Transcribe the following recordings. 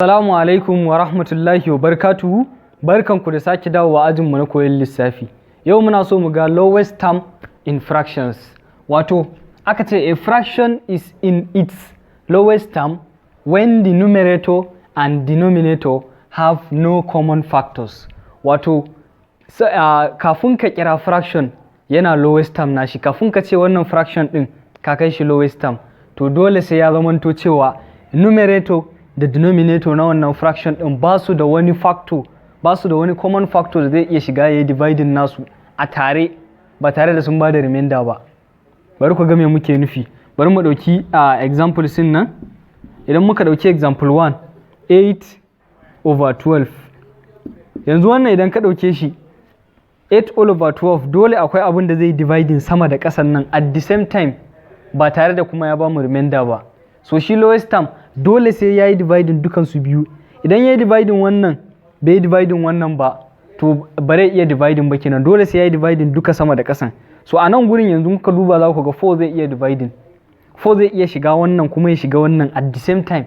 Assalamu alaikum wa rahmatullahi wa barakatuhu. Barkanku da sake dawowa ajinmu na koyon lissafi. Yau muna so mu ga lowest term in fractions. Wato, aka ce a fraction is in its lowest term when the numerator and denominator have no common factors. Wato, kafin ka kira fraction yana lowest term nashi, kafin ka ce wannan fraction din ka kai shi lowest term, to dole sai ya zamanto cewa numerator da denominator na wannan fraction din ba su da wani factor, ba su da wani common factor da zai iya shiga ya yi dividing nasu a tare ba tare da sun ba da remainder ba. Bari ku ga me muke nufi. Bari mu dauki example sin nan. Idan muka dauki example 1, 8/12. Yanzu wannan idan ka dauke shi 8/12 dole akwai abin da zai dividing sama da ƙasan nan at the same time ba tare da kuma ya ba mu remainder ba. So shi lowest term dole sai ya yi dividing dukansu biyu. Idan ya yi dividing wannan bai yi dividing wannan ba, to bare iya dividing ba kenan, dole sai ya yi dividing duka sama da ƙasan. So a nan gurin yanzu muka duba za ku ga 4 zai iya dividing, 4 zai iya shiga wannan kuma ya shiga wannan at the same time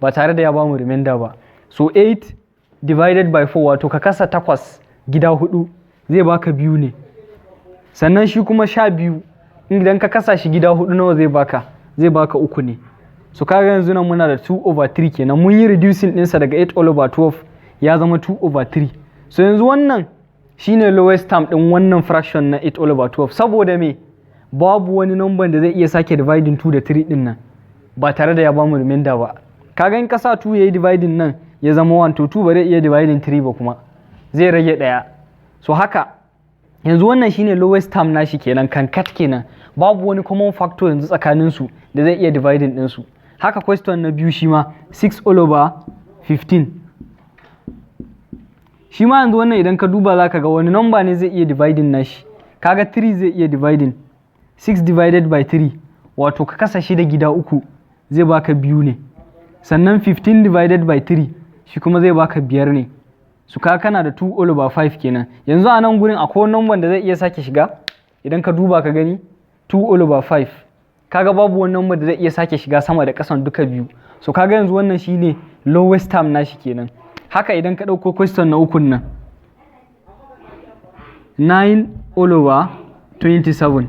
ba tare da ya ba mu remainder ba. So 8 divided by 4, wato ka kasa 8 gida 4 zai baka 2 ne. Sannan shi kuma 12 idan ka kasa shi gida 4 nawa zai baka? Zai baka 3 ne. So kaga yanzu nan muna da 2/3 kenan, mun yi reducing ɗinsa daga 8/12 ya zama 2/3. So yanzu wannan shine lowest term ɗin wannan fraction na 8/12 saboda me? Babu wani number da zai iya sake dividing 2 da 3 ɗin nan ba tare da ya bamu remainder ba. Kaga in ka sa 2 yayi dividing nan ya zama 1, to 2 ba zai iya dividing 3 ba kuma zai rage ɗaya. So haka yanzu wannan shine lowest term nashi kenan, kankat kenan, babu wani common factor yanzu tsakaninsu da zai iya dividing ɗinsu. Haka question na biyu shi ma 6/15. Shi ma yanzu wannan idan ka duba za ka ga wani number ne zai iya dividing nashi. Kaga 3 zai iya dividing, 6 divided by 3 wato ka kasa shi da gida 3 zai baka 2 ne. Sannan 15 divided by 3 shi kuma zai baka 5 ne. Su ka kana da 2/5 kenan. Yanzu a nan gurin akwai number da zai iya sake shiga, idan ka duba ka gani 2/5. Kaga babu wani number da zai iya sake shiga sama da ƙasan duka biyu. So kaga yanzu wannan shine lowest term nashi kenan. Haka idan ka ɗauko question na ukun nan 9/27.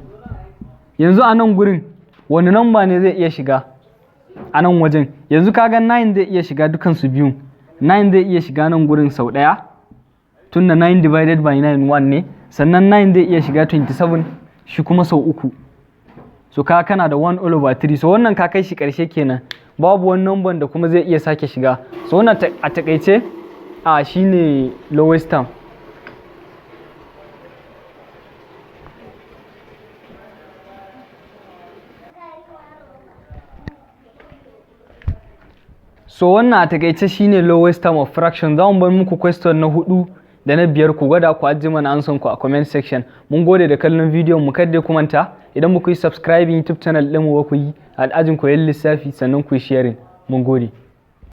Yanzu a nan gurin wani number ne zai iya shiga a nan wajen? Yanzu kaga 9 zai iya shiga dukansu biyun. 9 zai iya shiga nan gurin sau ɗaya tunda 9 divided by 9 1 ne. Sannan 9 zai iya shiga 27 shi kuma sau 3. So ka kana da 1/3. So wannan ka kai shi ƙarshe kenan, babu wani number da kuma zai iya sake shiga. So wannan a takaice shine lowest term. So wannan a takaice shine lowest term of fraction. Za mu bar muku question na 4 da na 5 ku gwada ku ajiye mana ansan ku a comment section. Mun gode da kallon bidiyon mu, kada ku manta idan muku yi subscribing YouTube channel ɗinmu ba ku yi, al'ajin koyon lissafi, sannan ku yi sharing. Mun gode.